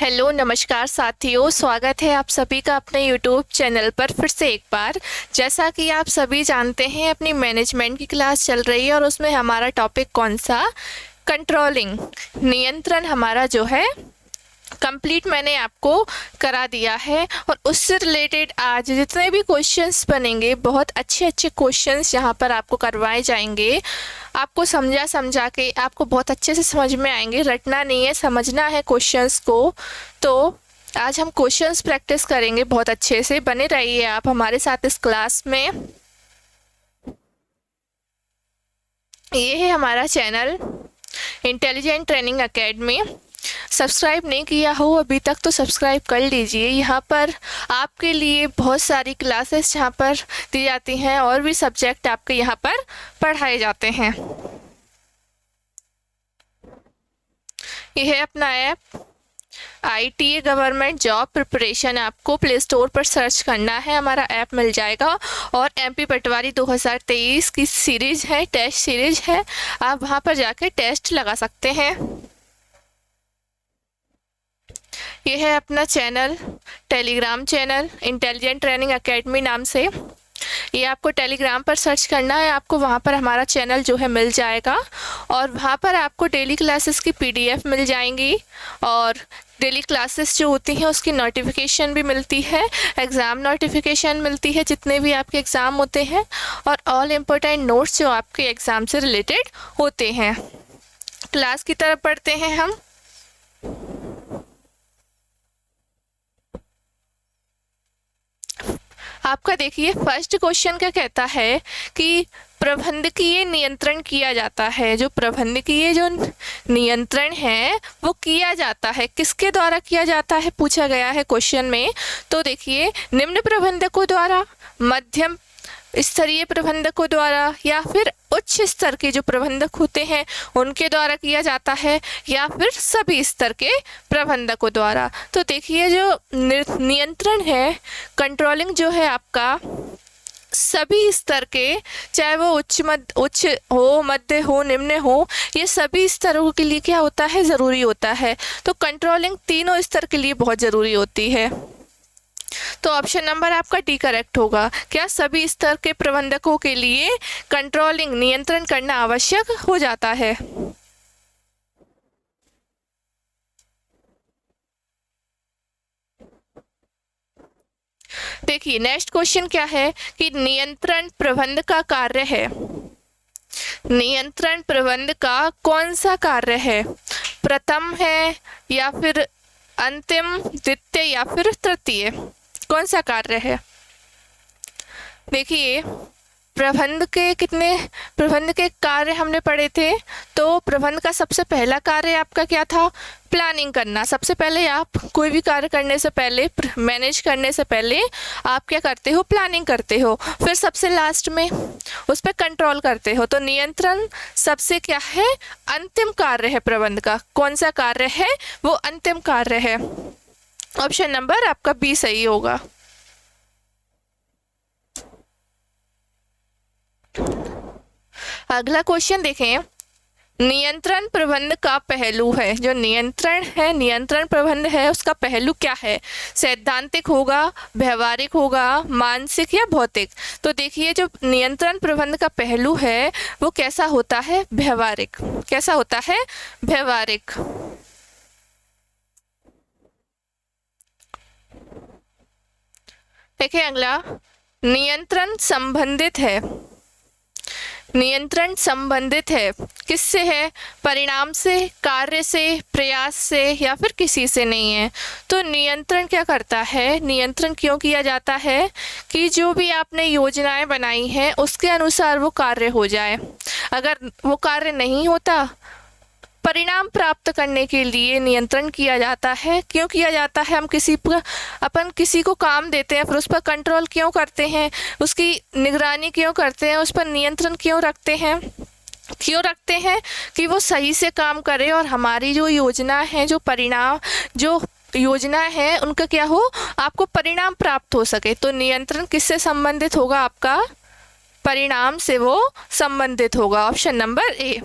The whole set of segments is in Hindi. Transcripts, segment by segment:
हेलो नमस्कार साथियों, स्वागत है आप सभी का अपने यूट्यूब चैनल पर फिर से एक बार। जैसा कि आप सभी जानते हैं, अपनी मैनेजमेंट की क्लास चल रही है और उसमें हमारा टॉपिक कौन सा, कंट्रोलिंग, नियंत्रण हमारा जो है कंप्लीट मैंने आपको करा दिया है। और उससे रिलेटेड आज जितने भी क्वेश्चंस बनेंगे, बहुत अच्छे अच्छे क्वेश्चंस यहाँ पर आपको करवाए जाएंगे। आपको समझा के आपको बहुत अच्छे से समझ में आएंगे। रटना नहीं है, समझना है क्वेश्चंस को। तो आज हम क्वेश्चंस प्रैक्टिस करेंगे बहुत अच्छे से। बने रहिए आप हमारे साथ इस क्लास में। ये है हमारा channel intelligent training academy. Subscribe नहीं किया हो अभी तक तो सब्सक्राइब कर लीजिए। यहाँ पर आपके लिए बहुत सारी क्लासेस यहाँ पर दी जाती हैं और भी सब्जेक्ट आपके यहाँ पर पढ़ाए जाते हैं। यह है अपना app ITA government job preparation. आपको प्ले स्टोर पर सर्च करना है, हमारा ऐप मिल जाएगा। और MP पटवारी 2023 की सीरीज है, टेस्ट सीरीज है। आप वहाँ पर जाके टेस्ट लगा सकते हैं। ये है अपना channel, Telegram channel intelligent training academy नाम से। ये आपको टेलीग्राम पर सर्च करना है, आपको वहाँ पर हमारा चैनल जो है मिल जाएगा। और वहाँ पर आपको डेली क्लासेस की PDF मिल जाएंगी और डेली क्लासेस जो होती हैं उसकी नोटिफिकेशन भी मिलती है, एग्ज़ाम नोटिफिकेशन मिलती है जितने भी आपके एग्ज़ाम होते हैं, और ऑल इम्पोर्टेंट नोट्स जो आपके एग्ज़ाम से रिलेटेड होते हैं। क्लास की तरफ पढ़ते हैं हम। आपका देखिए फर्स्ट क्वेश्चन क्या कहता है कि प्रबंधकीय नियंत्रण किया जाता है। जो प्रबंधकीय जो नियंत्रण है वो किया जाता है, किसके द्वारा किया जाता है पूछा गया है क्वेश्चन में। तो देखिए, निम्न प्रबंधकों द्वारा, मध्यम स्तरीय प्रबंधकों द्वारा, या फिर उच्च स्तर के जो प्रबंधक होते हैं उनके द्वारा किया जाता है, या फिर सभी स्तर के प्रबंधकों द्वारा। तो देखिए, जो नियंत्रण है, कंट्रोलिंग जो है आपका सभी स्तर के, चाहे वो उच्च हो, मध्य हो, निम्न हो, ये सभी स्तरों के लिए क्या होता है, ज़रूरी होता है। तो कंट्रोलिंग तीनों स्तर के लिए बहुत ज़रूरी होती है। तो ऑप्शन नंबर आपका D करेक्ट होगा। क्या सभी स्तर के प्रबंधकों के लिए कंट्रोलिंग, नियंत्रण करना आवश्यक हो जाता है। देखिए नेक्स्ट क्वेश्चन क्या है कि नियंत्रण प्रबंध का कार्य है। नियंत्रण प्रबंध का कौन सा कार्य है, प्रथम है या फिर अंतिम, द्वितीय या फिर तृतीय, कौन सा कार्य है। देखिए, प्रबंध के कार्य हमने पढ़े थे। तो प्रबंध का सबसे पहला कार्य आपका क्या था, प्लानिंग करना। सबसे पहले आप कोई भी कार्य करने से पहले, मैनेज करने से पहले आप क्या करते हो, प्लानिंग करते हो। फिर सबसे लास्ट में उस पर कंट्रोल करते हो। तो नियंत्रण सबसे क्या है, अंतिम कार्य है प्रबंध का। कौन सा कार्य है, वो अंतिम कार्य है। ऑप्शन नंबर आपका B सही होगा। अगला क्वेश्चन देखें, नियंत्रण प्रबंध का पहलू है। जो नियंत्रण है, नियंत्रण प्रबंध है, उसका पहलू क्या है, सैद्धांतिक होगा, व्यवहारिक होगा, मानसिक या भौतिक। तो देखिए, जो नियंत्रण प्रबंध का पहलू है वो कैसा होता है, व्यवहारिक। कैसा होता है, व्यवहारिक। देखिए अगला, नियंत्रण संबंधित है। नियंत्रण संबंधित है किससे है, परिणाम से, कार्य से, प्रयास से, या फिर किसी से नहीं है। तो नियंत्रण क्या करता है, नियंत्रण क्यों किया जाता है कि जो भी आपने योजनाएं बनाई हैं उसके अनुसार वो कार्य हो जाए। अगर वो कार्य नहीं होता, परिणाम प्राप्त करने के लिए नियंत्रण किया जाता है। क्यों किया जाता है, हम किसी को काम देते हैं, फिर उस पर कंट्रोल क्यों करते हैं, उसकी निगरानी क्यों करते हैं, उस पर नियंत्रण क्यों रखते हैं कि वो सही से काम करे और हमारी जो योजना है, जो योजना है उनका क्या हो, आपको परिणाम प्राप्त हो सके। तो नियंत्रण किससे संबंधित होगा, आपका परिणाम से वो संबंधित होगा। Option number A।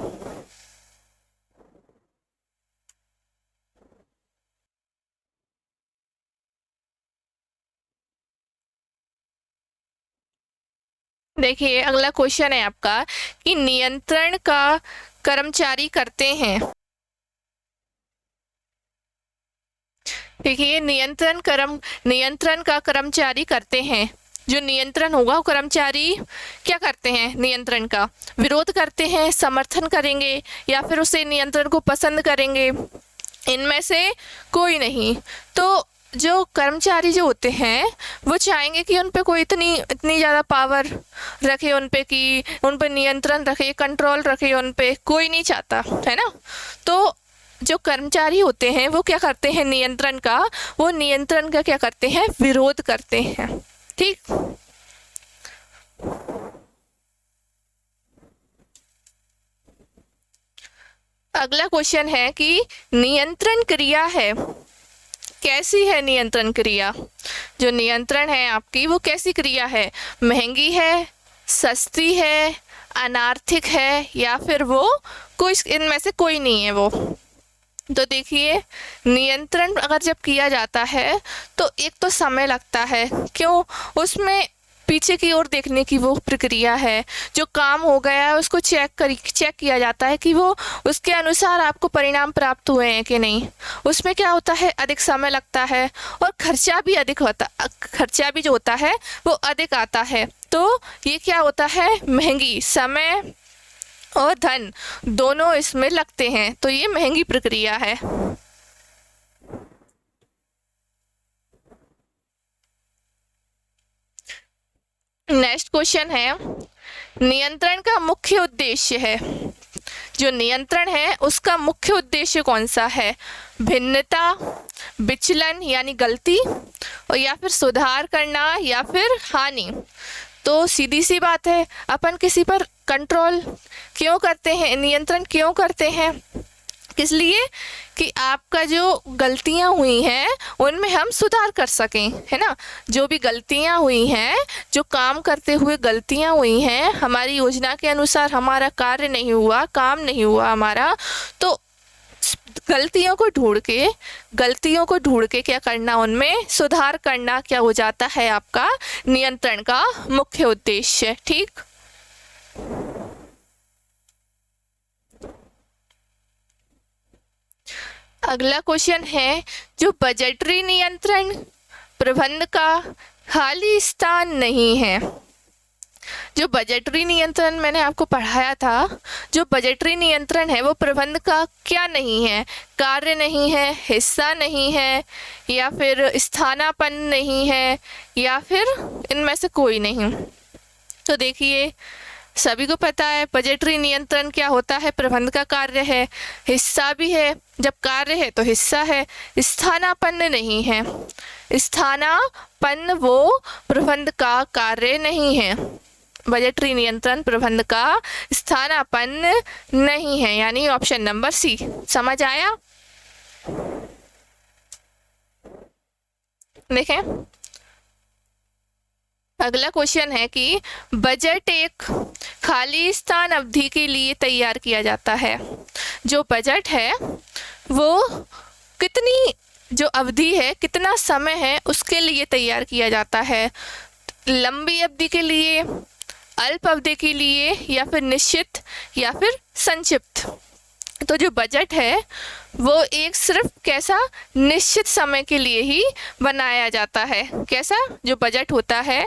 देखिए अगला क्वेश्चन है आपका कि नियंत्रण का कर्मचारी करते हैं। देखिए नियंत्रण का कर्मचारी करते हैं। जो नियंत्रण होगा वो कर्मचारी क्या करते हैं? नियंत्रण का विरोध करते हैं, समर्थन करेंगे या फिर उसे नियंत्रण को पसंद करेंगे। इनमें से कोई नहीं। तो जो कर्मचारी जो होते हैं वो चाहेंगे कि उन पे कोई इतनी ज़्यादा पावर रखे, उन पे कि उन पे नियंत्रण रखे, कंट्रोल रखे उन पे, कोई नहीं चाहता है ना। तो जो कर्मचारी होते हैं वो क्या करते हैं? नियंत्रण का क्या करते हैं? विरोध करते हैं। ठीक। अगला क्वेश्चन है कि नियंत्रण क्रिया है, कैसी है नियंत्रण क्रिया? जो नियंत्रण है आपकी वो कैसी क्रिया है? महंगी है, सस्ती है, अनार्थिक है या फिर वो कोई इनमें से कोई नहीं है वो। तो देखिए नियंत्रण अगर जब किया जाता है तो एक तो समय लगता है, क्यों? उसमें पीछे की ओर देखने की वो प्रक्रिया है। जो काम हो गया है उसको चेक किया जाता है कि वो उसके अनुसार आपको परिणाम प्राप्त हुए हैं कि नहीं। उसमें क्या होता है? अधिक समय लगता है और खर्चा भी जो होता है वो अधिक आता है। तो ये क्या होता है? महंगी, समय और धन दोनों इसमें लगते हैं, तो ये महंगी प्रक्रिया है। नेक्स्ट क्वेश्चन है नियंत्रण का मुख्य उद्देश्य है। जो नियंत्रण है उसका मुख्य उद्देश्य कौन सा है? भिन्नता, विचलन यानी गलती, और या फिर सुधार करना या फिर हानि। तो सीधी सी बात है, अपन किसी पर कंट्रोल क्यों करते हैं, नियंत्रण क्यों करते हैं? किस लिए? कि आपका जो गलतियां हुई हैं उनमें हम सुधार कर सकें, है ना। जो भी गलतियां हुई हैं, जो काम करते हुए गलतियां हुई हैं, हमारी योजना के अनुसार हमारा कार्य नहीं हुआ, काम नहीं हुआ हमारा, तो गलतियों को ढूंढ के क्या करना, उनमें सुधार करना क्या हो जाता है आपका नियंत्रण का मुख्य उद्देश्य। ठीक। अगला क्वेश्चन है जो बजटरी नियंत्रण प्रबंध का खाली स्थान नहीं है। जो बजटरी नियंत्रण मैंने आपको पढ़ाया था, जो बजटरी नियंत्रण है वो प्रबंध का क्या नहीं है? कार्य नहीं है, हिस्सा नहीं है, या फिर स्थानापन्न नहीं है, या फिर इनमें से कोई नहीं। तो देखिए सभी को पता है बजटरी नियंत्रण क्या होता है? प्रबंध का कार्य है, हिस्सा भी है, जब कार्य है तो हिस्सा है। स्थानापन्न नहीं है, स्थानापन्न वो प्रबंध का कार्य नहीं है। बजटरी नियंत्रण प्रबंध का स्थानापन्न नहीं है, यानी ऑप्शन नंबर सी। समझ आया? देखें अगला क्वेश्चन है कि बजट एक खाली स्थान अवधि के लिए तैयार किया जाता है। जो बजट है वो कितनी जो अवधि है, कितना समय है, उसके लिए तैयार किया जाता है। लंबी अवधि के लिए, अल्प अवधि के लिए, या फिर निश्चित या फिर संक्षिप्त। तो जो बजट है वो एक सिर्फ कैसा निश्चित समय के लिए ही बनाया जाता है। कैसा जो बजट होता है,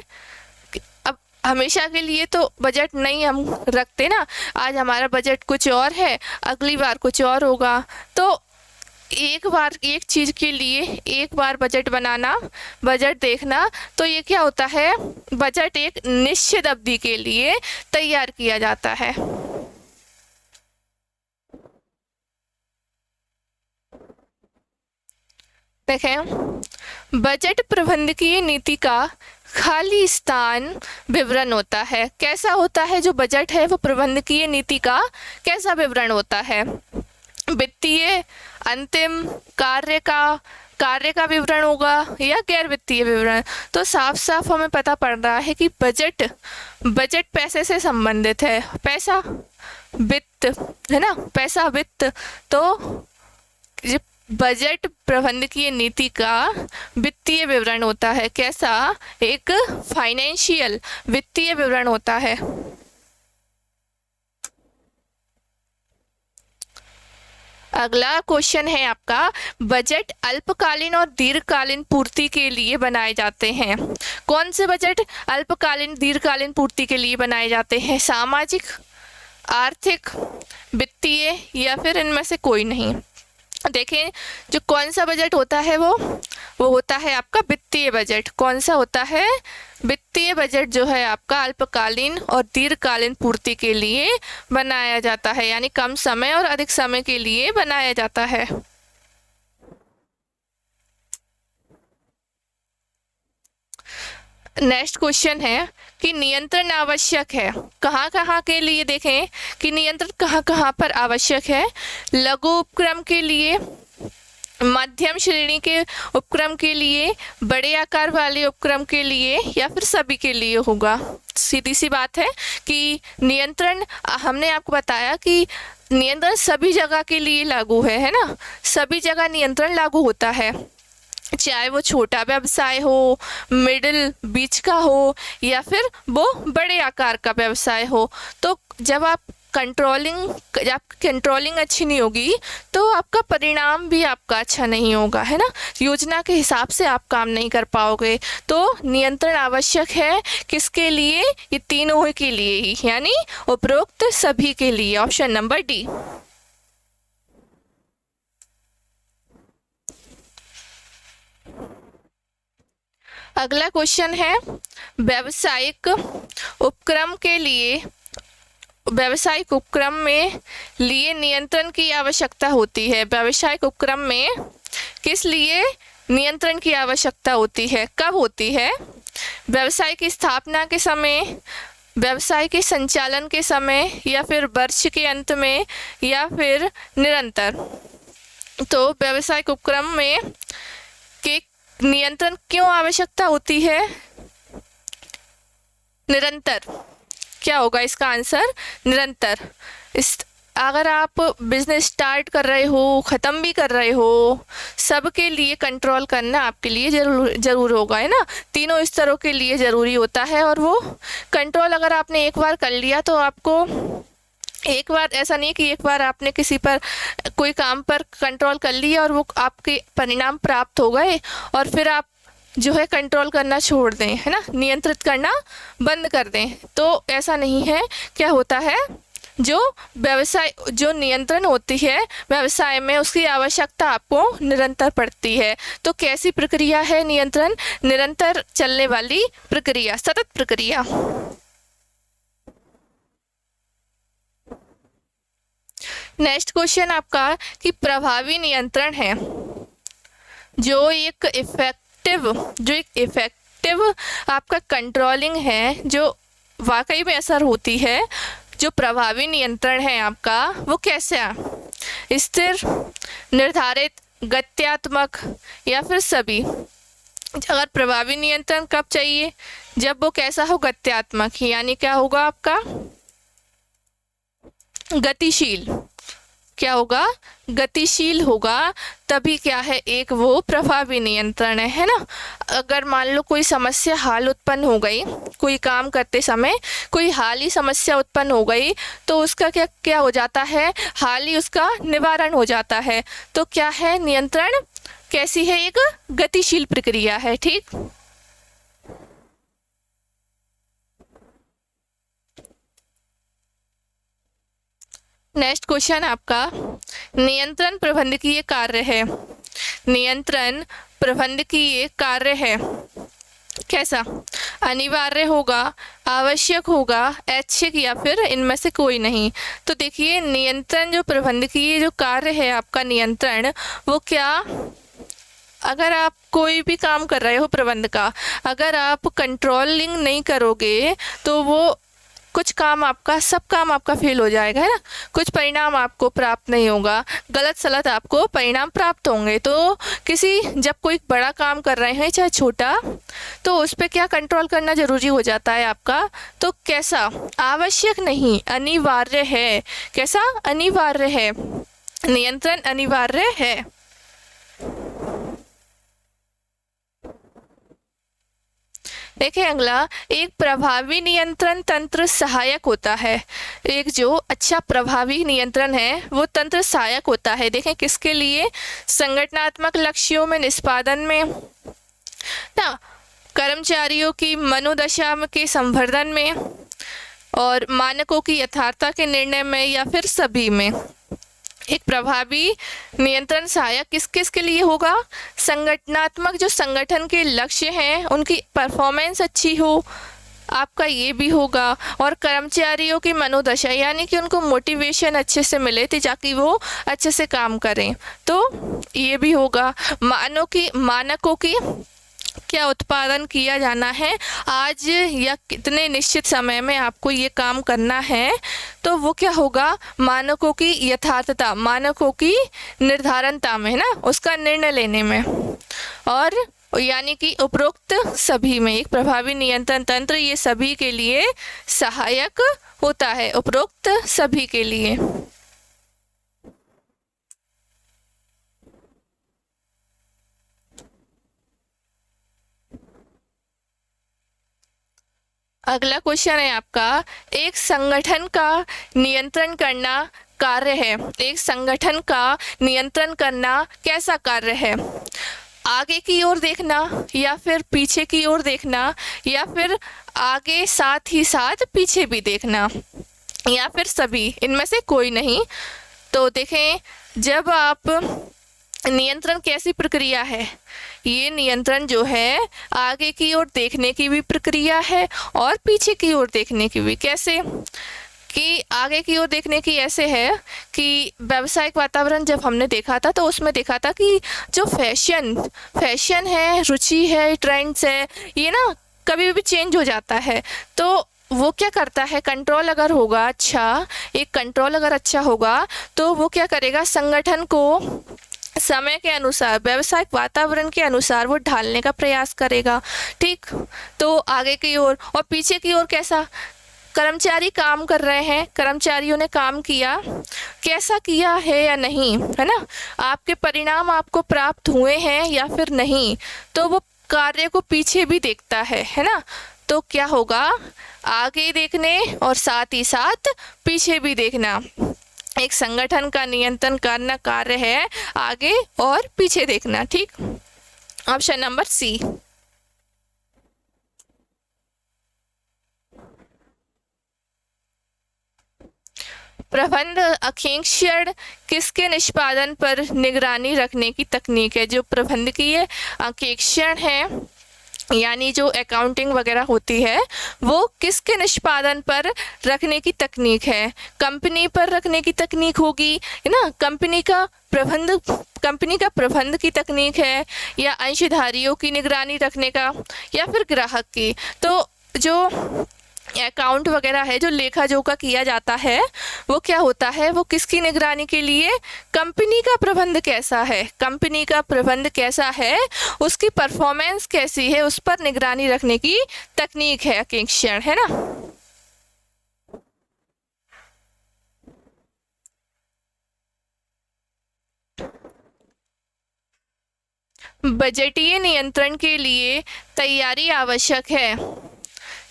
अब हमेशा के लिए तो बजट नहीं हम रखते ना। आज हमारा बजट कुछ और है, अगली बार कुछ और होगा। तो एक बार एक चीज़ के लिए एक बार बजट बनाना, बजट देखना, तो ये क्या होता है? बजट एक निश्चित अवधि के लिए तैयार किया जाता है। देखें बजट प्रबंधकीय नीति का खाली स्थान विवरण होता है। कैसा होता है जो बजट है वो प्रबंधकीय नीति का कैसा विवरण होता है? वित्तीय अंतिम कार्य का विवरण होगा या गैर वित्तीय विवरण। तो साफ साफ हमें पता पड़ रहा है कि बजट पैसे से संबंधित है। पैसा वित्त है ना, पैसा वित्त। तो बजट प्रबंधकीय नीति का वित्तीय विवरण होता है। कैसा? एक फाइनेंशियल वित्तीय विवरण होता है। अगला क्वेश्चन है आपका, बजट अल्पकालीन और दीर्घकालीन पूर्ति के लिए बनाए जाते हैं। कौन से बजट अल्पकालीन दीर्घकालीन पूर्ति के लिए बनाए जाते हैं? सामाजिक, आर्थिक, वित्तीय या फिर इनमें से कोई नहीं। देखें, जो कौन सा बजट होता है वो होता है आपका वित्तीय बजट। कौन सा होता है? वित्तीय बजट जो है आपका अल्पकालीन और दीर्घकालीन पूर्ति के लिए बनाया जाता है, यानी कम समय और अधिक समय के लिए बनाया जाता है। नेक्स्ट क्वेश्चन है कि नियंत्रण आवश्यक है कहाँ कहाँ के लिए? देखें कि नियंत्रण कहाँ कहाँ पर आवश्यक है। लघु उपक्रम के लिए, मध्यम श्रेणी के उपक्रम के लिए, बड़े आकार वाले उपक्रम के लिए या फिर सभी के लिए होगा। सीधी सी बात है कि नियंत्रण, हमने आपको बताया कि नियंत्रण सभी जगह के लिए लागू है ना। सभी जगह नियंत्रण लागू होता है, चाहे वो छोटा व्यवसाय हो, मिडिल बीच का हो या फिर वो बड़े आकार का व्यवसाय हो। तो जब कंट्रोलिंग अच्छी नहीं होगी तो आपका परिणाम भी आपका अच्छा नहीं होगा, है ना। योजना के हिसाब से आप काम नहीं कर पाओगे। तो नियंत्रण आवश्यक है किसके लिए? ये तीनों के लिए ही, यानी उपरोक्त सभी के लिए। Option number D. अगला क्वेश्चन है, व्यावसायिक उपक्रम में लिए नियंत्रण की आवश्यकता होती है। व्यावसायिक उपक्रम में किस लिए नियंत्रण की आवश्यकता होती है? कब होती है? व्यवसाय की स्थापना के समय, व्यवसाय के संचालन के समय या फिर वर्ष के अंत में या फिर निरंतर। तो व्यावसायिक उपक्रम में के नियंत्रण क्यों आवश्यकता होती है? निरंतर। क्या होगा इसका आंसर? निरंतर। अगर आप बिजनेस स्टार्ट कर रहे हो, ख़त्म भी कर रहे हो, सबके लिए कंट्रोल करना आपके लिए ज़रूर होगा, है ना। तीनों स्तरों के लिए ज़रूरी होता है। और वो कंट्रोल अगर आपने एक बार कर लिया तो आपको एक बार, ऐसा नहीं कि एक बार आपने किसी पर कोई काम पर कंट्रोल कर लिया और वो आपके परिणाम प्राप्त हो गए और फिर आप जो है कंट्रोल करना छोड़ दें, है ना, नियंत्रित करना बंद कर दें। तो ऐसा नहीं है। क्या होता है, जो नियंत्रण होती है व्यवसाय में, उसकी आवश्यकता आपको निरंतर पड़ती है। तो कैसी प्रक्रिया है नियंत्रण? निरंतर चलने वाली प्रक्रिया, सतत प्रक्रिया। नेक्स्ट क्वेश्चन आपका कि प्रभावी नियंत्रण है जो एक इफेक्टिव आपका कंट्रोलिंग है, जो वाकई में असर होती है। जो प्रभावी नियंत्रण है आपका वो कैसे है? स्थिर, निर्धारित, गत्यात्मक या फिर सभी। अगर प्रभावी नियंत्रण कब चाहिए? जब वो कैसा हो? गत्यात्मक, यानी क्या होगा आपका? गतिशील। क्या होगा? गतिशील होगा, तभी क्या है, एक वो प्रभावी नियंत्रण है ना। अगर मान लो कोई समस्या हाल उत्पन्न हो गई, कोई काम करते समय कोई हाल ही समस्या उत्पन्न हो गई, तो उसका क्या हो जाता है? हाल ही उसका निवारण हो जाता है। तो क्या है नियंत्रण? कैसी है? एक गतिशील प्रक्रिया है, ठीक। नेक्स्ट क्वेश्चन आपका, नियंत्रण प्रबंधकीय कार्य है। नियंत्रण प्रबंधकीय कार्य है कैसा? अनिवार्य होगा, आवश्यक होगा, ऐच्छिक या फिर इनमें से कोई नहीं। तो देखिए, नियंत्रण जो प्रबंधकीय जो कार्य है आपका नियंत्रण, वो क्या, अगर आप कोई भी काम कर रहे हो प्रबंध का, अगर आप कंट्रोलिंग नहीं करोगे तो वो कुछ काम आपका, सब काम आपका फेल हो जाएगा, है ना। कुछ परिणाम आपको प्राप्त नहीं होगा, गलत सलत आपको परिणाम प्राप्त होंगे। तो जब कोई बड़ा काम कर रहे हैं चाहे छोटा, तो उस पर क्या कंट्रोल करना जरूरी हो जाता है आपका। तो कैसा? आवश्यक नहीं, अनिवार्य है। कैसा? अनिवार्य है, नियंत्रण अनिवार्य है। देखिए अगला, एक प्रभावी नियंत्रण तंत्र सहायक होता है। एक जो अच्छा प्रभावी नियंत्रण है वो तंत्र सहायक होता है। देखें किसके लिए? संगठनात्मक लक्ष्यों में निष्पादन में ना, कर्मचारियों की मनोदशा के संवर्धन में, और मानकों की यथार्थता के निर्णय में, या फिर सभी में। एक प्रभावी नियंत्रण सहायक किस किस के लिए होगा? संगठनात्मक, जो संगठन के लक्ष्य हैं उनकी परफॉर्मेंस अच्छी हो, आपका ये भी होगा, और कर्मचारियों की मनोदशा यानी कि उनको मोटिवेशन अच्छे से मिले थे ताकि वो अच्छे से काम करें, तो ये भी होगा। मानकों की क्या उत्पादन किया जाना है आज या कितने निश्चित समय में आपको ये काम करना है, तो वो क्या होगा? मानकों की यथार्थता, मानकों की निर्धारणता में, है ना, उसका निर्णय लेने में। और यानी कि उपरोक्त सभी में एक प्रभावी नियंत्रण तंत्र ये सभी के लिए सहायक होता है, उपरोक्त सभी के लिए। अगला क्वेश्चन है आपका, एक संगठन का नियंत्रण करना कार्य है। एक संगठन का नियंत्रण करना कैसा कार्य है? आगे की ओर देखना, या फिर पीछे की ओर देखना, या फिर आगे साथ ही साथ पीछे भी देखना, या फिर सभी, इनमें से कोई नहीं। तो देखें, जब आप नियंत्रण कैसी प्रक्रिया है? ये नियंत्रण जो है आगे की ओर देखने की भी प्रक्रिया है और पीछे की ओर देखने की भी। कैसे? कि आगे की ओर देखने की ऐसे है कि व्यावसायिक वातावरण जब हमने देखा था तो उसमें देखा था कि जो फैशन है, रुचि है, ट्रेंड्स है, ये ना कभी भी चेंज हो जाता है। तो वो क्या करता है, कंट्रोल अगर होगा अच्छा, एक कंट्रोल अगर अच्छा होगा तो वो क्या करेगा, संगठन को समय के अनुसार, व्यावसायिक वातावरण के अनुसार वो ढालने का प्रयास करेगा। ठीक, तो आगे की ओर। और पीछे की ओर कैसा? कर्मचारी काम कर रहे हैं, कर्मचारियों ने काम किया, कैसा किया है या नहीं, है ना, आपके परिणाम आपको प्राप्त हुए हैं या फिर नहीं, तो वो कार्य को पीछे भी देखता है ना। तो क्या होगा, आगे देखने और साथ ही साथ पीछे भी देखना। एक संगठन का नियंत्रण करना कार्य है आगे और पीछे देखना। ठीक, ऑप्शन नंबर सी। प्रबंध अंकेक्षण किसके निष्पादन पर निगरानी रखने की तकनीक है? जो प्रबंधकीय अंकेक्षण है यानी जो अकाउंटिंग वगैरह होती है वो किसके निष्पादन पर रखने की तकनीक है? कंपनी पर रखने की तकनीक होगी, है ना, कंपनी का प्रबंध की तकनीक है, या अंशधारियों की निगरानी रखने का, या फिर ग्राहक की। तो जो अकाउंट वगैरह है, जो लेखा जोखा किया जाता है, वो क्या होता है, वो किसकी निगरानी के लिए? कंपनी का प्रबंध कैसा है, कंपनी का प्रबंध कैसा है, उसकी परफॉर्मेंस कैसी है, उस पर निगरानी रखने की तकनीक है अंकेक्षण, है ना। बजटीय नियंत्रण के लिए तैयारी आवश्यक है।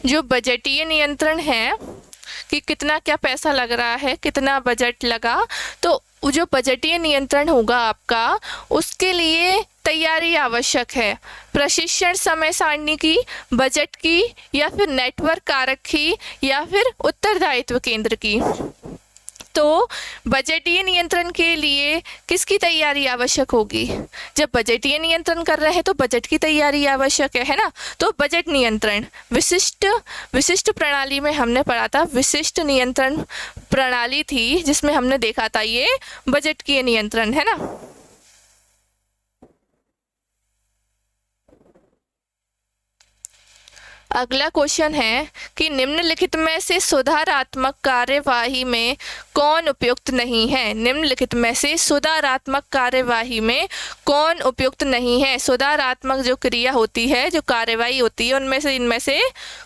जो बजटीय नियंत्रण है कि कितना क्या पैसा लग रहा है, कितना बजट लगा, तो जो बजटीय नियंत्रण होगा आपका, उसके लिए तैयारी आवश्यक है। प्रशिक्षण समय सारणी की, बजट की, या फिर नेटवर्क कारक की, या फिर उत्तरदायित्व केंद्र की। तो बजटीय नियंत्रण के लिए किसकी तैयारी आवश्यक होगी? जब बजटीय नियंत्रण कर रहे हैं तो बजट की तैयारी आवश्यक है ना। तो बजट नियंत्रण विशिष्ट प्रणाली में हमने पढ़ा था, विशिष्ट नियंत्रण प्रणाली थी जिसमें हमने देखा था ये बजट की नियंत्रण, है ना। अगला क्वेश्चन है कि निम्नलिखित में से सुधारात्मक कार्यवाही में कौन उपयुक्त नहीं है? निम्नलिखित में से सुधारात्मक कार्यवाही में कौन उपयुक्त नहीं है? सुधारात्मक जो क्रिया होती है, जो कार्यवाही होती है, उनमें से इनमें से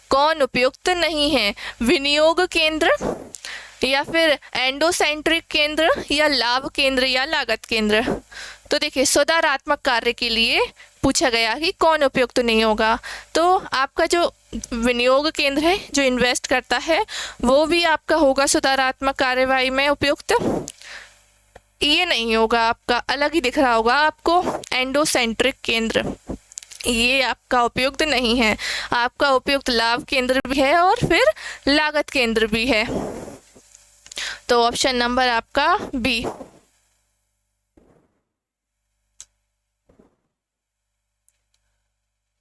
कौन उपयुक्त नहीं है? विनियोग केंद्र, या फिर एंडोसेंट्रिक केंद्र, या लाभ केंद्र, या लागत केंद्र। तो देखिए, सुधारात्मक कार्य के लिए पूछा गया कि कौन उपयुक्त नहीं होगा, तो आपका जो विनियोग केंद्र है जो इन्वेस्ट करता है वो भी आपका होगा सुधारात्मक कार्यवाही में उपयुक्त। ये नहीं होगा, आपका अलग ही दिख रहा होगा आपको एंडोसेंट्रिक केंद्र, ये आपका उपयुक्त नहीं है। आपका उपयुक्त लाभ केंद्र भी है और फिर लागत केंद्र भी है। तो ऑप्शन नंबर आपका बी।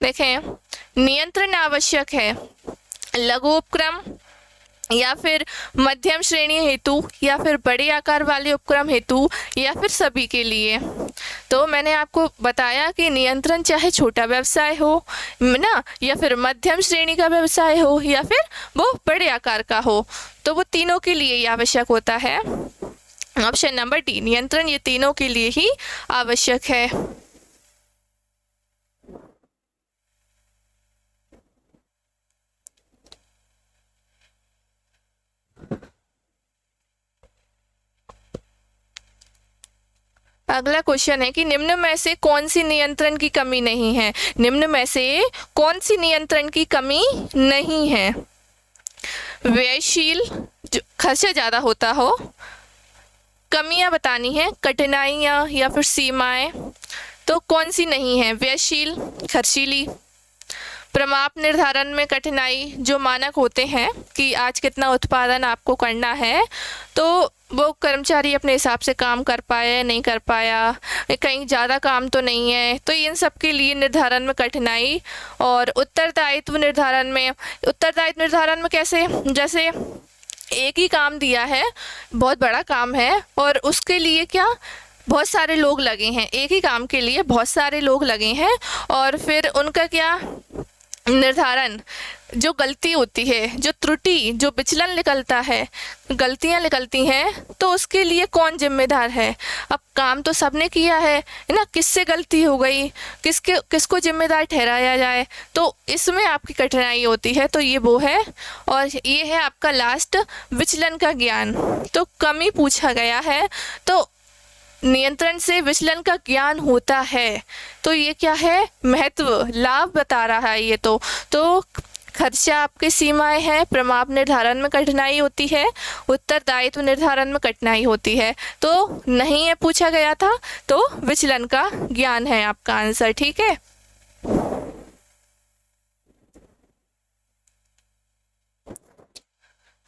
देखें, नियंत्रण आवश्यक है लघु उपक्रम या फिर मध्यम श्रेणी हेतु या फिर बड़े आकार वाले उपक्रम हेतु या फिर सभी के लिए। तो मैंने आपको बताया कि नियंत्रण चाहे छोटा व्यवसाय हो ना, या फिर मध्यम श्रेणी का व्यवसाय हो या फिर वो बड़े आकार का हो, तो वो तीनों के लिए ही आवश्यक होता है। ऑप्शन नंबर डी, नियंत्रण ये तीनों के लिए ही आवश्यक है। अगला क्वेश्चन है कि निम्न में से कौन सी नियंत्रण की कमी नहीं है। निम्न में से कौन सी नियंत्रण की कमी नहीं है? व्ययशील, जो खर्चा ज़्यादा होता हो, कमियां बतानी है, कठिनाइयां या फिर सीमाएं, तो कौन सी नहीं है? व्ययशील, खर्चीली, प्रमाप निर्धारण में कठिनाई, जो मानक होते हैं कि आज कितना उत्पादन आपको करना है, तो वो कर्मचारी अपने हिसाब से काम कर पाया नहीं कर पाया, कहीं ज़्यादा काम तो नहीं है, तो इन सब के लिए निर्धारण में कठिनाई। और उत्तरदायित्व निर्धारण में कैसे, जैसे एक ही काम दिया है, बहुत बड़ा काम है और उसके लिए क्या बहुत सारे लोग लगे हैं, एक ही काम के लिए बहुत सारे लोग लगे हैं, और फिर उनका क्या निर्धारण, जो गलती होती है, जो त्रुटि, जो विचलन निकलता है, गलतियां निकलती हैं, तो उसके लिए कौन जिम्मेदार है? अब काम तो सबने किया है ना, किससे गलती हो गई, किसको जिम्मेदार ठहराया जाए, तो इसमें आपकी कठिनाई होती है। तो ये वो है, और ये है आपका लास्ट, विचलन का ज्ञान। तो कमी पूछा गया है, तो नियंत्रण से विचलन का ज्ञान होता है, तो ये क्या है? महत्व, लाभ बता रहा है ये। तो खर्चा आपके सीमाएं हैं, प्रमाप निर्धारण में कठिनाई होती है, उत्तरदायित्व निर्धारण में कठिनाई होती है, तो नहीं है पूछा गया था, तो विचलन का ज्ञान है आपका आंसर। ठीक है,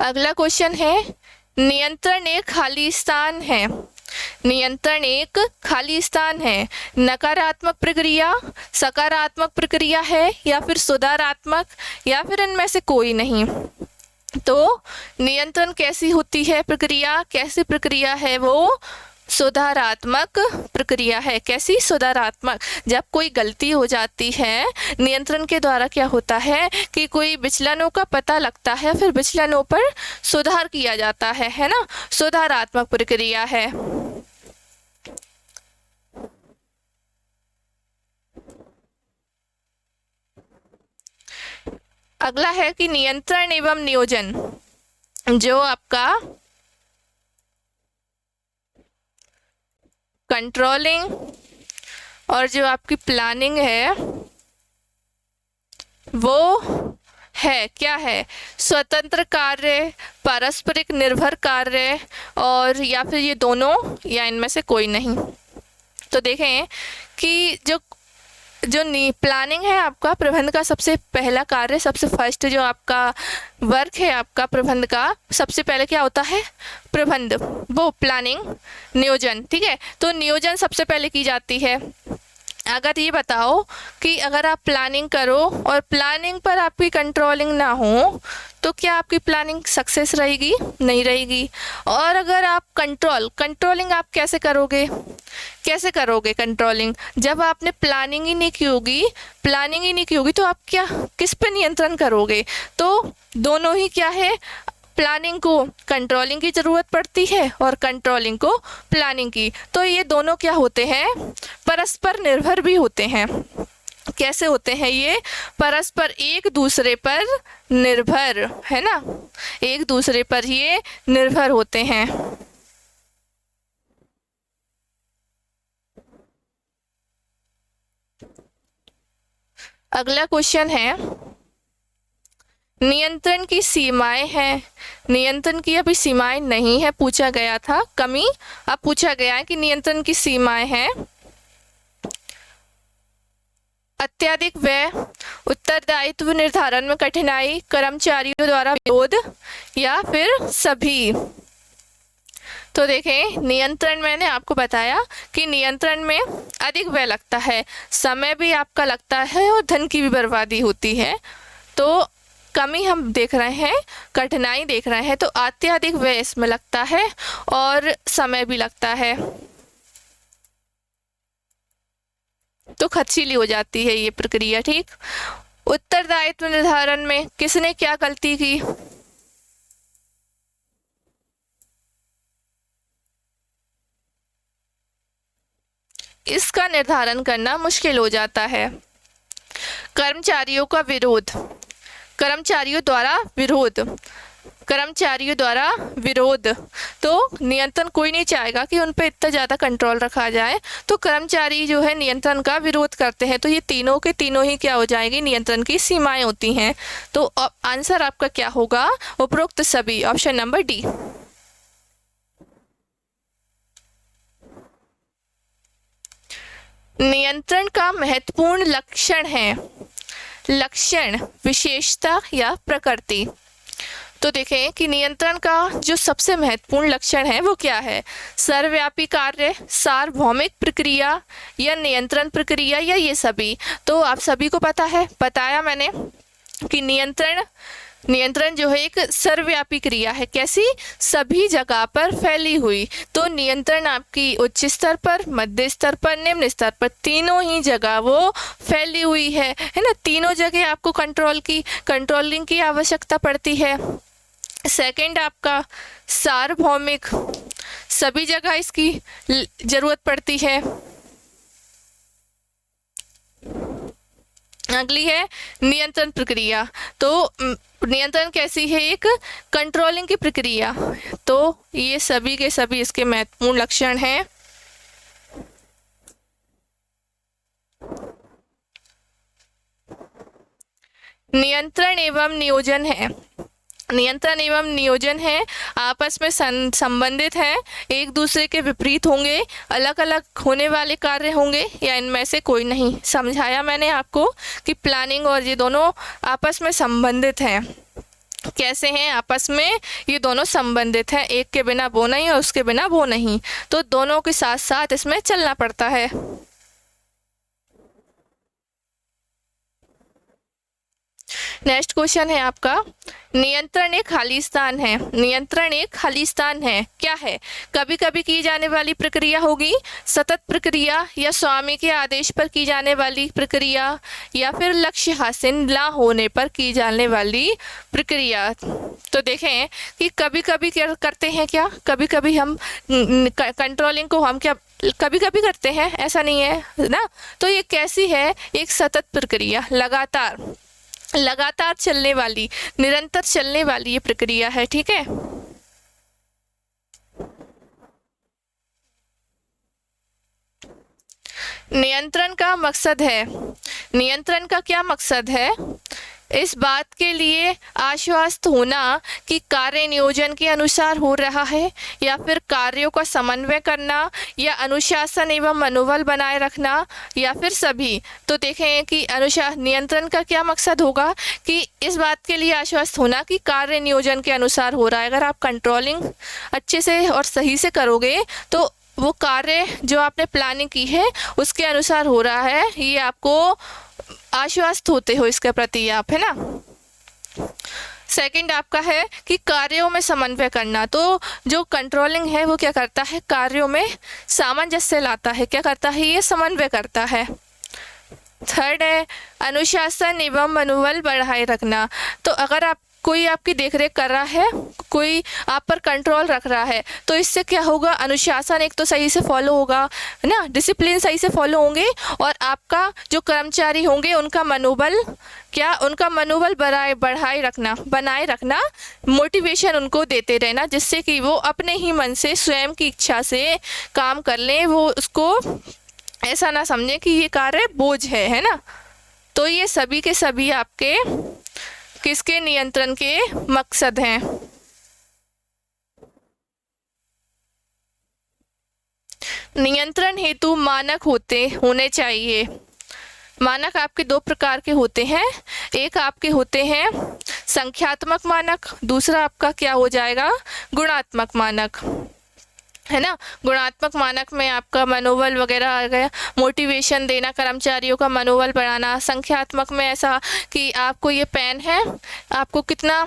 अगला क्वेश्चन है, नियंत्रण एक खाली स्थान है। नियंत्रण एक खाली स्थान है, नकारात्मक प्रक्रिया, सकारात्मक प्रक्रिया है या फिर सुधारात्मक, या फिर इनमें से कोई नहीं। तो नियंत्रण कैसी होती है प्रक्रिया? कैसी प्रक्रिया है वो? सुधारात्मक प्रक्रिया है। कैसी? सुधारात्मक। जब कोई गलती हो जाती है, नियंत्रण के द्वारा क्या होता है कि कोई विचलनों का पता लगता है, फिर विचलनों पर सुधार किया जाता है ना, सुधारात्मक प्रक्रिया है। अगला है कि नियंत्रण एवं नियोजन, जो आपका कंट्रोलिंग और जो आपकी प्लानिंग है वो है, क्या है? स्वतंत्र कार्य, पारस्परिक निर्भर कार्य, और या फिर ये दोनों, या इनमें से कोई नहीं। तो देखें कि जो प्लानिंग है आपका प्रबंध का सबसे पहला कार्य, सबसे फर्स्ट जो आपका वर्क है आपका प्रबंध का, सबसे पहले क्या होता है? प्रबंध, वो प्लानिंग, नियोजन। ठीक है, तो नियोजन सबसे पहले की जाती है। अगर ये बताओ कि अगर आप प्लानिंग करो और प्लानिंग पर आपकी कंट्रोलिंग ना हो, तो क्या आपकी प्लानिंग सक्सेस रहेगी? नहीं रहेगी। और अगर आप कंट्रोलिंग आप कैसे करोगे? कंट्रोलिंग जब आपने प्लानिंग ही नहीं की होगी, तो आप क्या, किस पे नियंत्रण करोगे? तो दोनों ही क्या है, प्लानिंग को कंट्रोलिंग की ज़रूरत पड़ती है और कंट्रोलिंग को प्लानिंग की। तो ये दोनों क्या होते हैं? परस्पर निर्भर भी होते हैं। कैसे होते हैं ये? परस्पर एक दूसरे पर निर्भर, है ना, एक दूसरे पर ये निर्भर होते हैं। अगला क्वेश्चन है, नियंत्रण की सीमाएं हैं। नियंत्रण की अभी सीमाएं नहीं है, पूछा गया था कमी, अब पूछा गया है कि नियंत्रण की सीमाएं हैं। अत्यधिक व्यय, उत्तरदायित्व निर्धारण में कठिनाई, कर्मचारियों द्वारा विरोध, या फिर सभी। तो देखें, नियंत्रण मैंने आपको बताया कि नियंत्रण में अधिक व्यय लगता है, समय भी आपका लगता है और धन की भी बर्बादी होती है। तो कमी हम देख रहे हैं, कठिनाई देख रहे हैं, तो अत्यधिक व्यय इसमें लगता है और समय भी लगता है, तो खर्चीली हो जाती है ये प्रक्रिया। ठीक, उत्तरदायित्व निर्धारण में किसने क्या गलती की, इसका निर्धारण करना मुश्किल हो जाता है। कर्मचारियों का विरोध, कर्मचारियों द्वारा विरोध, कर्मचारियों द्वारा विरोध, तो नियंत्रण कोई नहीं चाहेगा कि उन पर इतना ज़्यादा कंट्रोल रखा जाए, तो कर्मचारी जो है नियंत्रण का विरोध करते हैं, तो ये तीनों के तीनों ही क्या हो जाएगी, नियंत्रण की सीमाएं होती हैं। तो आंसर आपका क्या होगा, उपरोक्त सभी, ऑप्शन नंबर डी। नियंत्रण का महत्वपूर्ण लक्षण है, लक्षण, विशेषता या प्रकृति। तो देखें कि नियंत्रण का जो सबसे महत्वपूर्ण लक्षण है वो क्या है, सर्वव्यापी कार्य, सार्वभौमिक प्रक्रिया, या नियंत्रण प्रक्रिया, या ये सभी। तो आप सभी को पता है, बताया मैंने कि नियंत्रण जो है एक सर्वव्यापी क्रिया है, कैसी, सभी जगह पर फैली हुई। तो नियंत्रण आपकी उच्च स्तर पर, मध्य स्तर पर, निम्न स्तर पर, तीनों ही जगह वो फैली हुई है ना। तीनों जगह आपको कंट्रोलिंग की आवश्यकता पड़ती है। सेकंड आपका सार्वभौमिक, सभी जगह इसकी जरूरत पड़ती है। अगली है नियंत्रण प्रक्रिया, तो नियंत्रण कैसी है, एक कंट्रोलिंग की प्रक्रिया। तो ये सभी के सभी इसके महत्वपूर्ण लक्षण हैं। नियंत्रण एवं नियोजन है, नियंत्रण एवं नियोजन है, आपस में संबंधित हैं, एक दूसरे के विपरीत होंगे, अलग अलग होने वाले कार्य होंगे, या इनमें से कोई नहीं। समझाया मैंने आपको कि प्लानिंग और ये दोनों आपस में संबंधित हैं। कैसे हैं आपस में, ये दोनों संबंधित हैं, एक के बिना वो नहीं और उसके बिना वो नहीं, तो दोनों के साथ साथ इसमें चलना पड़ता है। नेक्स्ट क्वेश्चन है आपका, नियंत्रण एक खाली स्थान है। नियंत्रण एक खाली स्थान है, क्या है, कभी कभी की जाने वाली प्रक्रिया होगी, सतत प्रक्रिया, या स्वामी के आदेश पर की जाने वाली प्रक्रिया, या फिर लक्ष्य हासिल ना होने पर की जाने वाली प्रक्रिया। तो देखें कि कभी कभी क्या करते हैं, क्या कभी कभी हम कंट्रोलिंग को हम क्या कभी कभी करते हैं, ऐसा नहीं है ना। तो ये कैसी है, एक सतत प्रक्रिया, लगातार चलने वाली, निरंतर चलने वाली ये प्रक्रिया है। ठीक है, नियंत्रण का मकसद है, नियंत्रण का क्या मकसद है, इस बात के लिए आश्वस्त होना कि कार्य नियोजन के अनुसार हो रहा है, या फिर कार्यों का समन्वय करना, या अनुशासन एवं मनोबल बनाए रखना, या फिर सभी। तो देखें कि नियंत्रण का क्या मकसद होगा कि इस बात के लिए आश्वस्त होना कि कार्य नियोजन के अनुसार हो रहा है। अगर आप कंट्रोलिंग अच्छे से और सही से करोगे तो वो कार्य जो आपने प्लानिंग की है उसके अनुसार हो रहा है, ये आपको आश्वस्त होते हो इसके प्रति आप, है ना। सेकंड आपका है कि कार्यों में समन्वय करना। तो जो कंट्रोलिंग है वो क्या करता है, कार्यों में सामंजस्य लाता है, क्या करता है, ये समन्वय करता है। थर्ड है अनुशासन एवं मनोबल बढ़ाए रखना। तो अगर आप कोई आपकी देखरेख कर रहा है, कोई आप पर कंट्रोल रख रहा है, तो इससे क्या होगा, अनुशासन एक तो सही से फॉलो होगा, है ना, डिसिप्लिन सही से फॉलो होंगे, और आपका जो कर्मचारी होंगे उनका मनोबल बनाए रखना, मोटिवेशन उनको देते रहना, जिससे कि वो अपने ही मन से स्वयं की इच्छा से काम कर लें, वो उसको ऐसा ना समझे कि ये कार्य बोझ है ना। तो ये सभी के सभी आपके किसके नियंत्रण के मकसद हैं? नियंत्रण हेतु मानक होने चाहिए। मानक आपके दो प्रकार के होते हैं, एक आपके होते हैं संख्यात्मक मानक, दूसरा आपका क्या हो जाएगा, गुणात्मक मानक, है ना। गुणात्मक मानक में आपका मनोबल वगैरह आ गया, मोटिवेशन देना, कर्मचारियों का मनोबल बढ़ाना। संख्यात्मक में ऐसा कि आपको ये पेन है, आपको कितना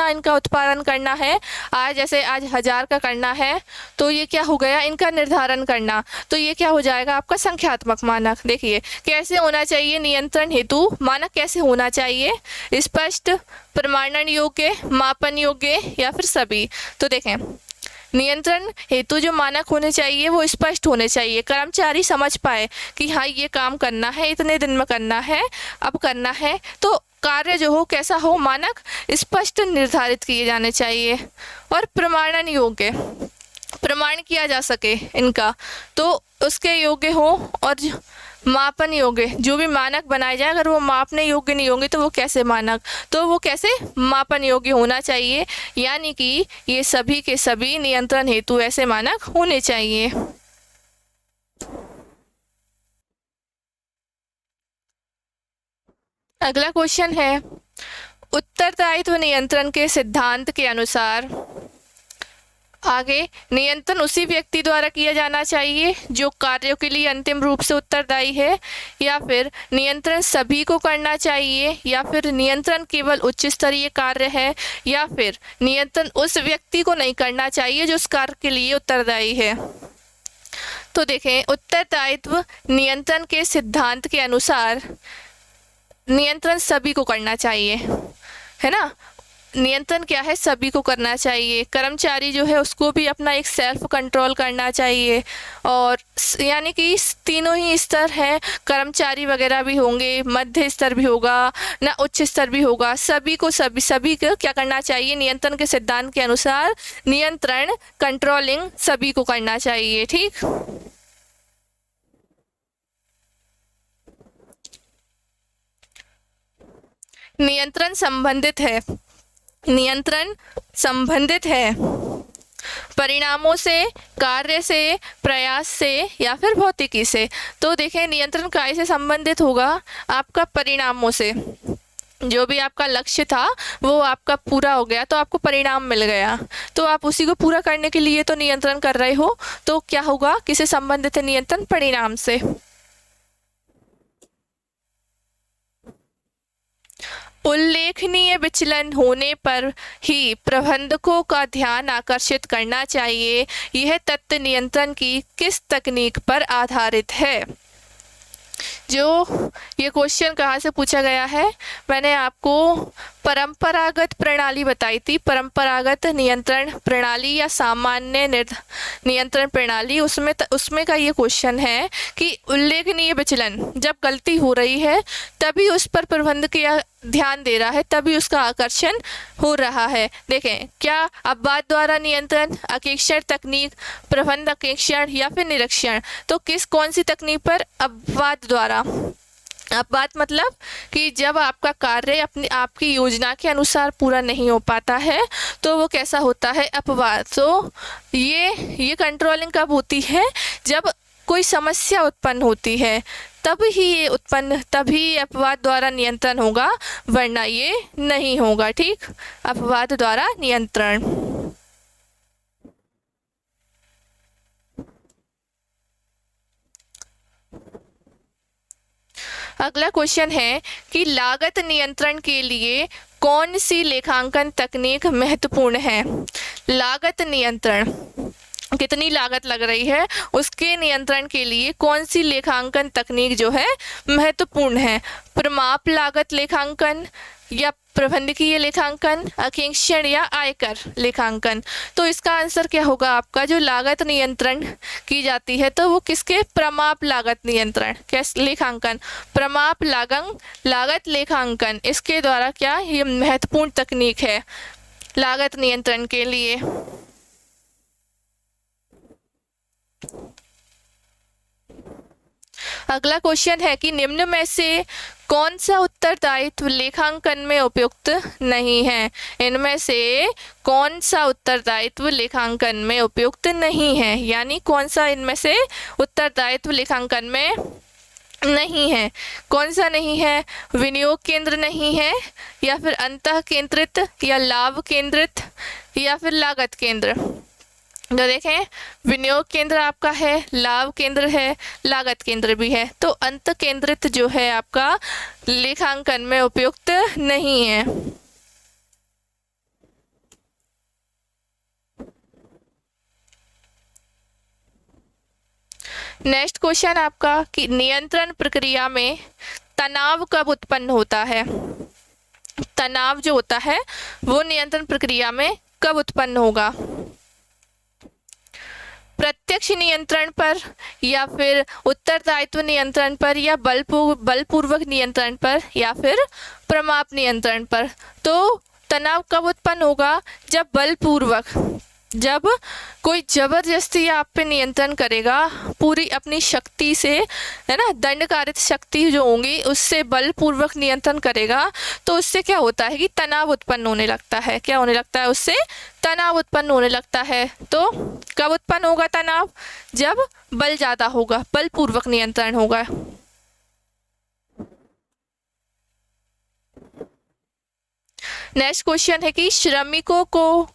इनका उत्पादन करना है, आज जैसे आज 1000 का करना है, तो ये क्या हो गया, इनका निर्धारण करना, तो ये क्या हो जाएगा आपका संख्यात्मक मानक। देखिए कैसे होना चाहिए नियंत्रण हेतु मानक, कैसे होना चाहिए, स्पष्ट, प्रमाणन योग्य, मापन योग्य या फिर सभी। तो देखें नियंत्रण हेतु जो मानक होने चाहिए वो स्पष्ट होने चाहिए, कर्मचारी समझ पाए कि हाँ ये काम करना है, इतने दिन में करना है, अब करना है, तो कार्य जो हो कैसा हो, मानक स्पष्ट निर्धारित किए जाने चाहिए। और प्रमाणन योग्य, प्रमाण किया जा सके इनका, तो उसके योग्य हो। और मापन योग्य, जो भी मानक बनाए जाए अगर वो मापने योग्य नहीं होंगे तो वो कैसे मानक, तो वो कैसे मापन योग्य होना चाहिए। यानी कि ये सभी के सभी नियंत्रण हेतु ऐसे मानक होने चाहिए। अगला क्वेश्चन है, उत्तरदायित्व नियंत्रण के सिद्धांत के अनुसार आगे नियंत्रण उसी व्यक्ति द्वारा किया जाना चाहिए जो कार्यों के लिए अंतिम रूप से उत्तरदायी है, या फिर नियंत्रण सभी को करना चाहिए, या फिर नियंत्रण केवल उच्च स्तरीय कार्य है, या फिर नियंत्रण उस व्यक्ति को नहीं करना चाहिए जो उस कार्य के लिए उत्तरदायी है। तो देखें उत्तरदायित्व नियंत्रण के सिद्धांत के अनुसार नियंत्रण सभी को करना चाहिए, है ना। नियंत्रण क्या है, सभी को करना चाहिए। कर्मचारी जो है उसको भी अपना एक सेल्फ कंट्रोल करना चाहिए, और यानी कि तीनों ही स्तर हैं, कर्मचारी वगैरह भी होंगे, मध्य स्तर भी होगा ना, उच्च स्तर भी होगा, सभी को क्या करना चाहिए, नियंत्रण के सिद्धांत के अनुसार नियंत्रण कंट्रोलिंग सभी को करना चाहिए। ठीक, नियंत्रण संबंधित है परिणामों से, कार्य से, प्रयास से या फिर भौतिकी से। तो देखें नियंत्रण काय से संबंधित होगा, आपका परिणामों से। जो भी आपका लक्ष्य था वो आपका पूरा हो गया तो आपको परिणाम मिल गया, तो आप उसी को पूरा करने के लिए तो नियंत्रण कर रहे हो, तो क्या होगा, किससे संबंधित है नियंत्रण, परिणाम से। उल्लेखनीय विचलन होने पर ही प्रबंधकों का ध्यान आकर्षित करना चाहिए। यह तथ्य नियंत्रण की किस तकनीक पर आधारित है? जो ये क्वेश्चन कहाँ से पूछा गया है, मैंने आपको परंपरागत प्रणाली बताई थी, परंपरागत नियंत्रण प्रणाली या सामान्य नियंत्रण प्रणाली, उसमें का ये क्वेश्चन है कि उल्लेखनीय विचलन, जब गलती हो रही है तभी उस पर प्रबंधक या ध्यान दे रहा है, तभी उसका आकर्षण हो रहा है। देखें क्या अपवाद द्वारा नियंत्रण, अकेक्षण तकनीक, प्रबंध अकेक्षण या फिर निरीक्षण, तो कौन सी तकनीक पर, अपवाद द्वारा। अपवाद मतलब कि जब आपका कार्य आपकी योजना के अनुसार पूरा नहीं हो पाता है तो वो कैसा होता है, अपवाद। तो ये कंट्रोलिंग कब होती है, जब कोई समस्या उत्पन्न होती है तभी अपवाद द्वारा नियंत्रण होगा, वरना ये नहीं होगा। ठीक, अपवाद द्वारा नियंत्रण। अगला क्वेश्चन है कि लागत नियंत्रण के लिए कौन सी लेखांकन तकनीक महत्वपूर्ण है? लागत नियंत्रण, कितनी लागत लग रही है उसके नियंत्रण के लिए कौन सी लेखांकन तकनीक जो है महत्वपूर्ण है? प्रमाप लागत लेखांकन या प्रबंधकीय लेखांकन, अकेक्षण या आयकर लेखांकन। तो इसका आंसर क्या होगा आपका, जो लागत नियंत्रण की जाती है तो वो किसके, प्रमाप लागत नियंत्रण, कैसे लेखांकन, प्रमाप लागत लेखांकन, इसके द्वारा क्या ये महत्वपूर्ण तकनीक है लागत नियंत्रण के लिए। अगला क्वेश्चन है कि निम्न में से कौन सा उत्तरदायित्व लेखांकन में उपयुक्त नहीं है। इनमें से कौन सा उत्तरदायित्व लेखांकन में उपयुक्त नहीं है, यानी कौन सा इनमें से उत्तरदायित्व लेखांकन में नहीं है। कौन सा नहीं है? विनियोग केंद्र नहीं है, या फिर अंतः केंद्रित, या लाभ केंद्रित, या फिर लागत केंद्र। तो देखें, विनियोग केंद्र आपका है, लाभ केंद्र है, लागत केंद्र भी है, तो अंत केंद्रित जो है आपका लेखांकन में उपयुक्त नहीं है। नेक्स्ट क्वेश्चन आपका कि नियंत्रण प्रक्रिया में तनाव कब उत्पन्न होता है। तनाव जो होता है वो नियंत्रण प्रक्रिया में कब उत्पन्न होगा? प्रत्यक्ष नियंत्रण पर, या फिर उत्तरदायित्व नियंत्रण पर, या बलपूर्वक नियंत्रण पर, या फिर प्रमाप नियंत्रण पर। तो तनाव कब उत्पन्न होगा? जब बलपूर्वक, जब कोई जबरदस्ती आप पे नियंत्रण करेगा पूरी अपनी शक्ति से, है ना, दंडकारित शक्ति जो होंगी उससे बलपूर्वक नियंत्रण करेगा, तो उससे क्या होता है कि तनाव उत्पन्न होने लगता है। क्या होने लगता है? उससे तनाव उत्पन्न होने लगता है। तो कब उत्पन्न होगा तनाव? जब बल ज़्यादा होगा, बलपूर्वक नियंत्रण होगा। नेक्स्ट क्वेश्चन है कि श्रमिकों को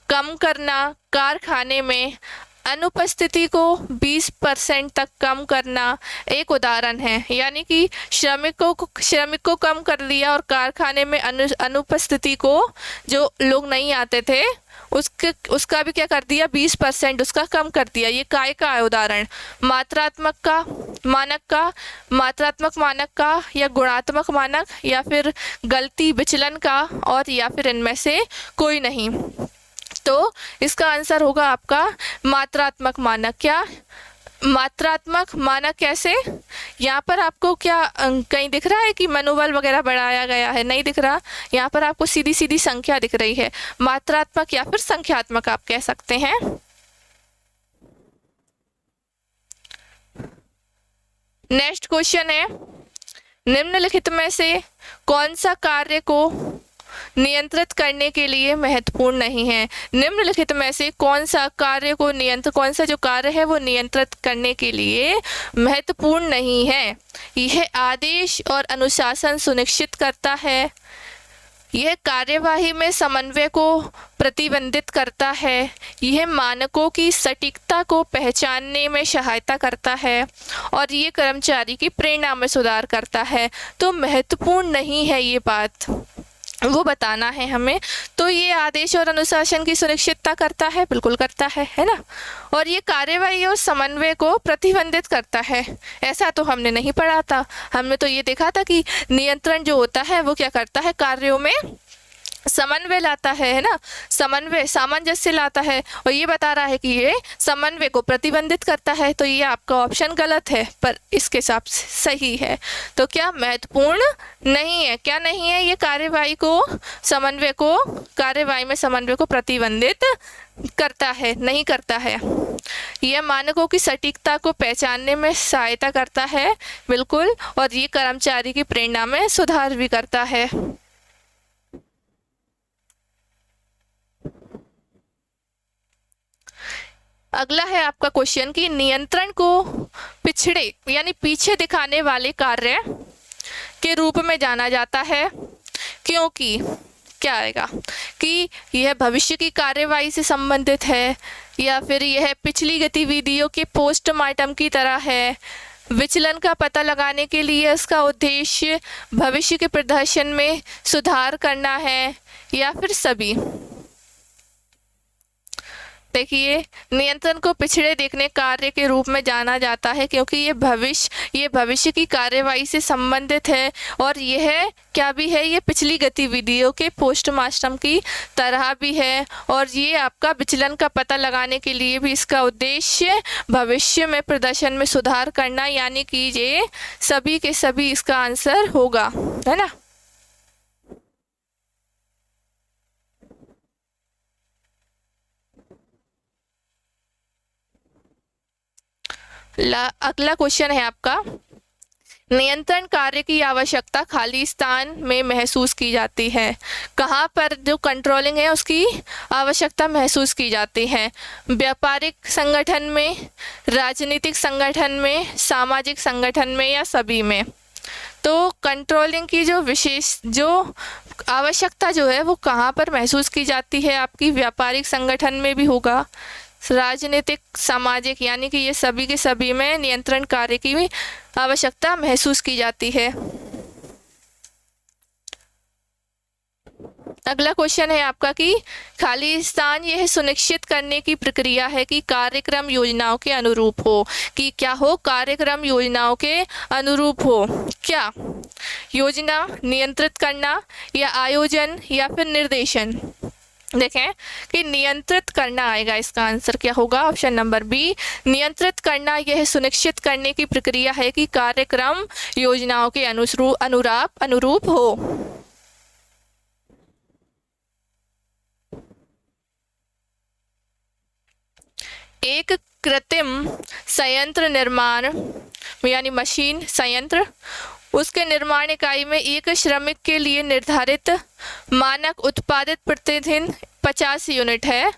कम करना, कारखाने में अनुपस्थिति को 20% तक कम करना एक उदाहरण है। यानी कि श्रमिक को कम कर दिया और कारखाने में अनुपस्थिति को, जो लोग नहीं आते थे उसका भी क्या कर दिया, 20% उसका कम कर दिया। ये काय का है उदाहरण? मात्रात्मक का, मानक का, मात्रात्मक मानक का, या गुणात्मक मानक, या फिर गलती विचलन का, और या फिर इनमें से कोई नहीं। तो इसका आंसर होगा आपका मात्रात्मक मानक। क्या? मात्रात्मक मानक कैसे? यहाँ पर आपको क्या कहीं दिख रहा है कि मनोबल वगैरह बढ़ाया गया है? नहीं दिख रहा। यहाँ पर आपको सीधी सीधी संख्या दिख रही है। मात्रात्मक या फिर संख्यात्मक आप कह सकते हैं। नेक्स्ट क्वेश्चन है, निम्नलिखित में से कौन सा कार्य को नियंत्रित करने के लिए महत्वपूर्ण नहीं है। निम्नलिखित में से कौन सा कार्य को कौन सा जो कार्य है वो नियंत्रित करने के लिए महत्वपूर्ण नहीं है। यह आदेश और अनुशासन सुनिश्चित करता है, यह कार्यवाही में समन्वय को प्रतिबंधित करता है, यह मानकों की सटीकता को पहचानने में सहायता करता है, और ये कर्मचारी की प्रेरणा में सुधार करता है। तो महत्वपूर्ण नहीं है ये बात, वो बताना है हमें। तो ये आदेश और अनुशासन की सुनिश्चितता करता है, बिल्कुल करता है ना। और ये कार्यवाही और समन्वय को प्रतिबंधित करता है, ऐसा तो हमने नहीं पढ़ा था। हमने तो ये देखा था कि नियंत्रण जो होता है वो क्या करता है, कार्यों में समन्वय लाता है ना, समन्वय सामंजस्य लाता है, और ये बता रहा है कि ये समन्वय को प्रतिबंधित करता है। तो ये आपका ऑप्शन गलत है, पर इसके हिसाब से सही है। तो क्या महत्वपूर्ण नहीं है? क्या नहीं है? ये कार्यवाही में समन्वय को प्रतिबंधित करता है, नहीं करता है। यह मानकों की सटीकता को पहचानने में सहायता करता है, बिल्कुल, और ये कर्मचारी की प्रेरणा में सुधार भी करता है। अगला है आपका क्वेश्चन कि नियंत्रण को पिछड़े यानी पीछे दिखाने वाले कार्य के रूप में जाना जाता है, क्योंकि क्या आएगा कि यह भविष्य की कार्यवाही से संबंधित है, या फिर यह पिछली गतिविधियों के पोस्टमार्टम की तरह है, विचलन का पता लगाने के लिए इसका उद्देश्य भविष्य के प्रदर्शन में सुधार करना है, या फिर सभी। देखिए, नियंत्रण को पिछड़े देखने कार्य के रूप में जाना जाता है क्योंकि ये भविष्य की कार्यवाही से संबंधित है, और यह क्या भी है, ये पिछली गतिविधियों के पोस्टमार्टम की तरह भी है, और ये आपका विचलन का पता लगाने के लिए भी इसका उद्देश्य भविष्य में प्रदर्शन में सुधार करना, यानी कि ये सभी के सभी इसका आंसर होगा, है ना। अगला क्वेश्चन है आपका नियंत्रण कार्य की आवश्यकता खाली स्थान में महसूस की जाती है। कहाँ पर जो कंट्रोलिंग है उसकी आवश्यकता महसूस की जाती है? व्यापारिक संगठन में, राजनीतिक संगठन में, सामाजिक संगठन में या सभी में? तो कंट्रोलिंग की जो आवश्यकता जो है वो कहाँ पर महसूस की जाती है? आपकी व्यापारिक संगठन में भी होगा, राजनीतिक, सामाजिक, यानी कि ये सभी के सभी में नियंत्रण कार्य की भी आवश्यकता महसूस की जाती है। अगला क्वेश्चन है आपका कि खाली स्थान यह सुनिश्चित करने की प्रक्रिया है कि कार्यक्रम योजनाओं के अनुरूप हो। कि क्या हो? कार्यक्रम योजनाओं के अनुरूप हो। क्या? योजना नियंत्रित करना या आयोजन या फिर निर्देशन? देखें कि नियंत्रित करना आएगा, इसका आंसर क्या होगा? ऑप्शन नंबर बी, नियंत्रित करना यह सुनिश्चित करने की प्रक्रिया है कि कार्यक्रम योजनाओं के अनुरूप हो। एक कृत्रिम संयंत्र निर्माण यानी मशीन संयंत्र, उसके निर्माण इकाई में एक श्रमिक के लिए निर्धारित मानक उत्पादित प्रतिदिन 50 यूनिट है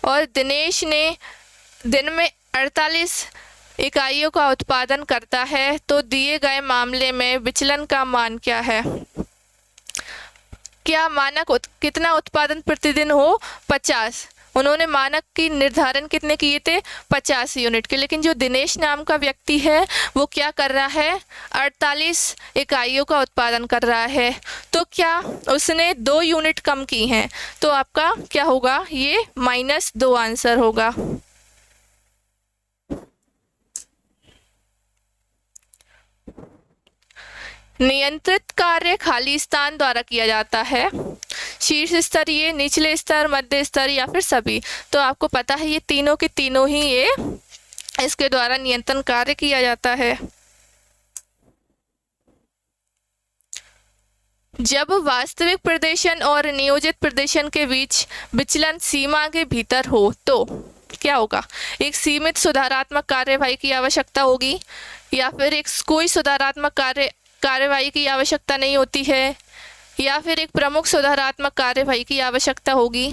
और दिनेश ने दिन में 48 इकाइयों का उत्पादन करता है, तो दिए गए मामले में विचलन का मान क्या है? क्या मानक कितना उत्पादन प्रतिदिन हो? 50। उन्होंने मानक की निर्धारण कितने किए थे? 50 यूनिट के। लेकिन जो दिनेश नाम का व्यक्ति है वो क्या कर रहा है? 48 इकाइयों का उत्पादन कर रहा है। तो क्या उसने 2 यूनिट कम की हैं? तो आपका क्या होगा? ये -2 आंसर होगा। नियंत्रित कार्य खाली स्थान द्वारा किया जाता है। शीर्ष स्तरीय, निचले स्तर, मध्य स्तर या फिर सभी? तो आपको पता है ये तीनों के तीनों ही ये इसके द्वारा नियंत्रण कार्य किया जाता है। जब वास्तविक प्रदर्शन और नियोजित प्रदर्शन के बीच विचलन सीमा के भीतर हो तो क्या होगा? एक सीमित सुधारात्मक कार्यवाही की आवश्यकता होगी या फिर एक कोई सुधारात्मक कार्यवाही की आवश्यकता नहीं होती है, या फिर एक प्रमुख सुधारात्मक कार्यवाही की आवश्यकता होगी,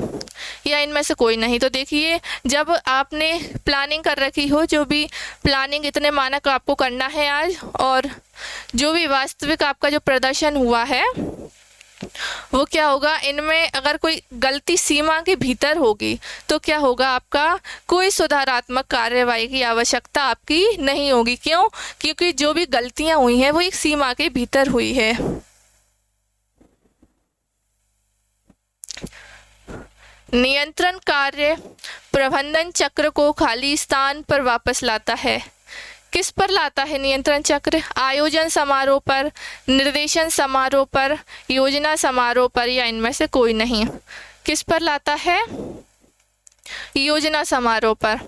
या इनमें से कोई नहीं। तो देखिए, जब आपने प्लानिंग कर रखी हो, जो भी प्लानिंग इतने मानक आपको करना है आज, और जो भी वास्तविक आपका जो प्रदर्शन हुआ है वो क्या होगा, इनमें अगर कोई गलती सीमा के भीतर होगी तो क्या होगा? आपका कोई सुधारात्मक कार्यवाही की आवश्यकता आपकी नहीं होगी। क्यों? क्योंकि जो भी गलतियां हुई हैं वो एक सीमा के भीतर हुई है। नियंत्रण कार्य प्रबंधन चक्र को खाली स्थान पर वापस लाता है। किस पर लाता है नियंत्रण चक्र? आयोजन समारोह पर, निर्देशन समारोह पर, योजना समारोह पर, या इनमें से कोई नहीं? किस पर लाता है? योजना समारोह पर।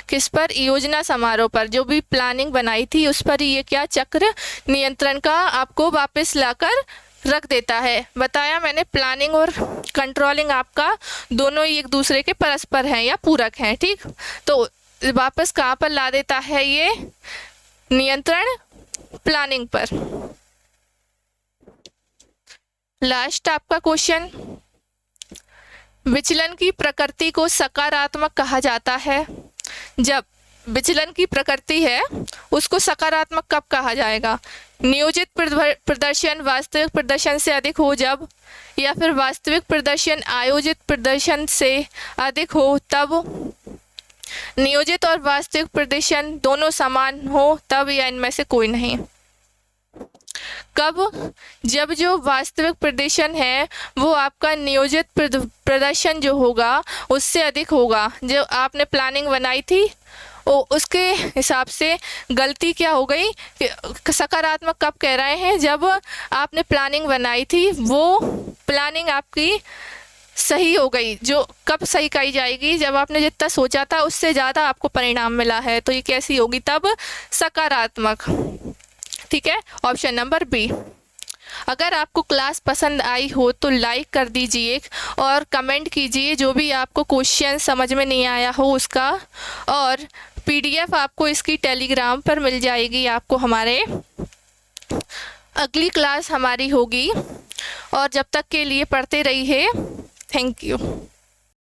किस पर? योजना समारोह पर। जो भी प्लानिंग बनाई थी उस पर ये क्या चक्र नियंत्रण का आपको वापस लाकर रख देता है। बताया मैंने, प्लानिंग और कंट्रोलिंग आपका दोनों ही एक दूसरे के परस्पर हैं या पूरक हैं। ठीक, तो वापस कहाँ पर ला देता है? ये नियंत्रण प्लानिंग पर। लास्ट आपका क्वेश्चन, विचलन की प्रकृति को सकारात्मक कहा जाता है। जब विचलन की प्रकृति है उसको सकारात्मक कब कहा जाएगा? नियोजित प्रदर्शन वास्तविक प्रदर्शन से अधिक हो जब, या फिर वास्तविक प्रदर्शन आयोजित प्रदर्शन से अधिक हो तब, नियोजित और वास्तविक प्रदर्शन दोनों समान हो तब, या इनमें से कोई नहीं? कब? जब जो वास्तविक प्रदर्शन है वो आपका नियोजित प्रदर्शन जो होगा उससे अधिक होगा। जो आपने प्लानिंग बनाई थी उसके हिसाब से गलती क्या हो गई? सकारात्मक कब कह रहे हैं? जब आपने प्लानिंग बनाई थी वो प्लानिंग आपकी सही हो गई। जो कब सही कही जाएगी? जब आपने जितना सोचा था उससे ज़्यादा आपको परिणाम मिला है, तो ये कैसी होगी तब? सकारात्मक। ठीक है, ऑप्शन नंबर बी। अगर आपको क्लास पसंद आई हो तो लाइक कर दीजिए और कमेंट कीजिए जो भी आपको क्वेश्चन समझ में नहीं आया हो उसका, और PDF आपको इसकी टेलीग्राम पर मिल जाएगी। आपको हमारे अगली क्लास हमारी होगी, और जब तक के लिए पढ़ते रहिए। Thank you.